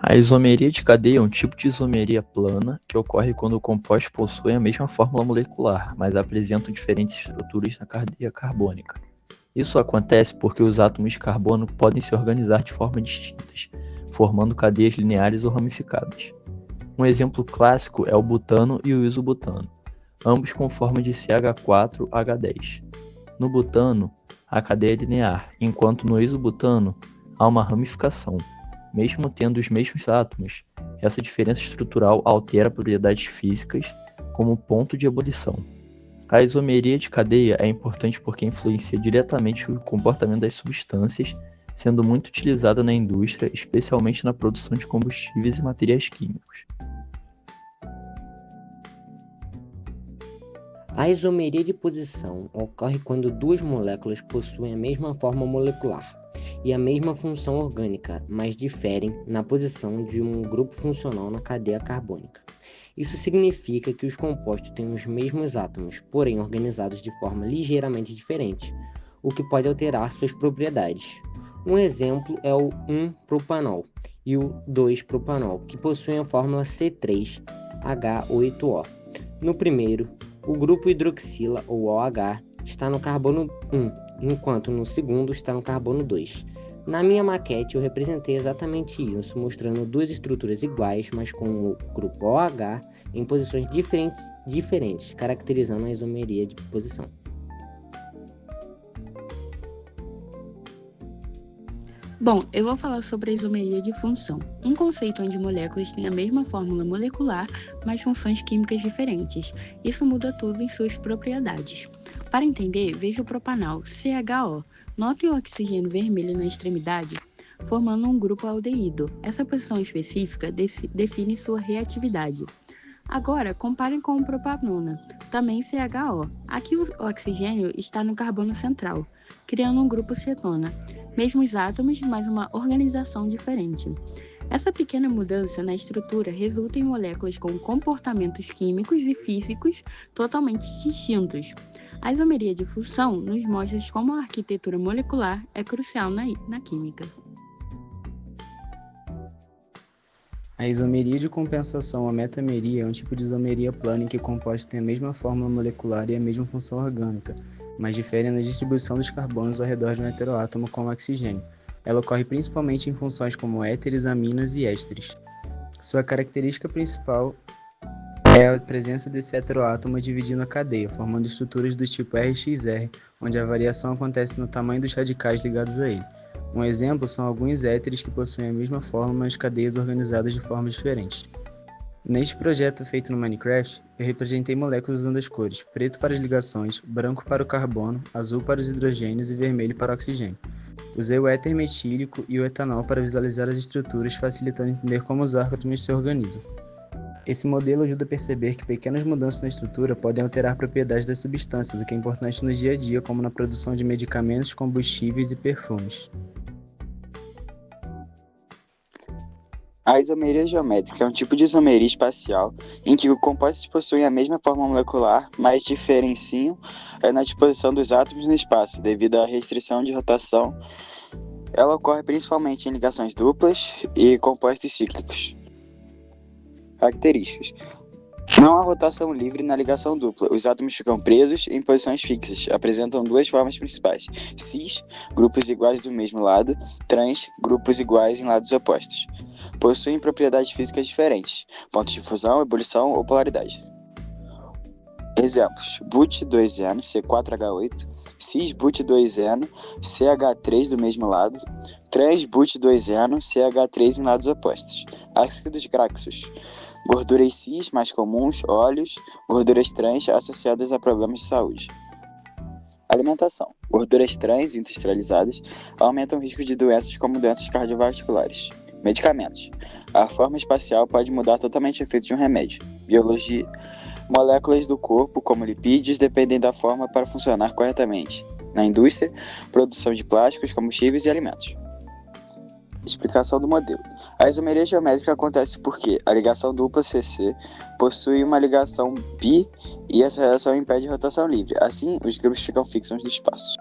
A isomeria de cadeia é um tipo de isomeria plana que ocorre quando o composto possui a mesma fórmula molecular, mas apresentam diferentes estruturas na cadeia carbônica. Isso acontece porque os átomos de carbono podem se organizar de formas distintas, formando cadeias lineares ou ramificadas. Um exemplo clássico é o butano e o isobutano, ambos com forma de CH4H10. No butano, a cadeia é linear, enquanto no isobutano há uma ramificação. Mesmo tendo os mesmos átomos, essa diferença estrutural altera propriedades físicas, como o ponto de ebulição. A isomeria de cadeia é importante porque influencia diretamente o comportamento das substâncias, sendo muito utilizada na indústria, especialmente na produção de combustíveis e materiais químicos. A isomeria de posição ocorre quando duas moléculas possuem a mesma forma molecular e a mesma função orgânica, mas diferem na posição de um grupo funcional na cadeia carbônica. Isso significa que os compostos têm os mesmos átomos, porém organizados de forma ligeiramente diferente, o que pode alterar suas propriedades. Um exemplo é o 1-propanol e o 2-propanol, que possuem a fórmula C3H8O. No primeiro, o grupo hidroxila, ou OH, está no carbono 1, enquanto no segundo está no carbono 2. Na minha maquete eu representei exatamente isso, mostrando duas estruturas iguais, mas com o grupo OH em posições diferentes, caracterizando a isomeria de posição. Bom, eu vou falar sobre a isomeria de função, um conceito onde moléculas têm a mesma fórmula molecular, mas funções químicas diferentes. Isso muda tudo em suas propriedades. Para entender, veja o propanal, CHO. Note o oxigênio vermelho na extremidade, formando um grupo aldeído. Essa posição específica define sua reatividade. Agora, comparem com o propanona, também CHO. Aqui o oxigênio está no carbono central, criando um grupo cetona. Mesmos átomos, mas uma organização diferente. Essa pequena mudança na estrutura resulta em moléculas com comportamentos químicos e físicos totalmente distintos. A isomeria de função nos mostra como a arquitetura molecular é crucial na química. A isomeria de compensação ou metameria é um tipo de isomeria plana em que compostos têm a mesma fórmula molecular e a mesma função orgânica, mas diferem na distribuição dos carbonos ao redor de um heteroátomo com oxigênio. Ela ocorre principalmente em funções como éteres, aminas e ésteres. Sua característica principal é a presença desse heteroátomo dividindo a cadeia, formando estruturas do tipo RXR, onde a variação acontece no tamanho dos radicais ligados a ele. Um exemplo são alguns éteres que possuem a mesma fórmula, mas cadeias organizadas de formas diferentes. Neste projeto feito no Minecraft, eu representei moléculas usando as cores preto para as ligações, branco para o carbono, azul para os hidrogênios e vermelho para o oxigênio. Usei o éter metílico e o etanol para visualizar as estruturas, facilitando entender como os átomos se organizam. Esse modelo ajuda a perceber que pequenas mudanças na estrutura podem alterar propriedades das substâncias, o que é importante no dia a dia, como na produção de medicamentos, combustíveis e perfumes. A isomeria geométrica é um tipo de isomeria espacial em que os compostos possuem a mesma forma molecular, mas diferenciam na disposição dos átomos no espaço, devido à restrição de rotação. Ela ocorre principalmente em ligações duplas e compostos cíclicos. Características: não há rotação livre na ligação dupla. Os átomos ficam presos em posições fixas. Apresentam duas formas principais: cis, grupos iguais do mesmo lado; trans, grupos iguais em lados opostos. Possuem propriedades físicas diferentes: pontos de fusão, ebulição ou polaridade. Exemplos: But2N, C4H8, cis-But2N, CH3 do mesmo lado; trans-But2N, CH3 em lados opostos. Ácidos graxos: gorduras cis mais comuns, óleos; gorduras trans associadas a problemas de saúde. Alimentação: gorduras trans industrializadas aumentam o risco de doenças como doenças cardiovasculares. Medicamentos: a forma espacial pode mudar totalmente o efeito de um remédio. Biologia: moléculas do corpo, como lipídios, dependem da forma para funcionar corretamente. Na indústria, produção de plásticos, combustíveis e alimentos. Explicação do modelo: a isomeria geométrica acontece porque a ligação dupla CC possui uma ligação bi e essa relação impede rotação livre. Assim, os grupos ficam fixos no espaço.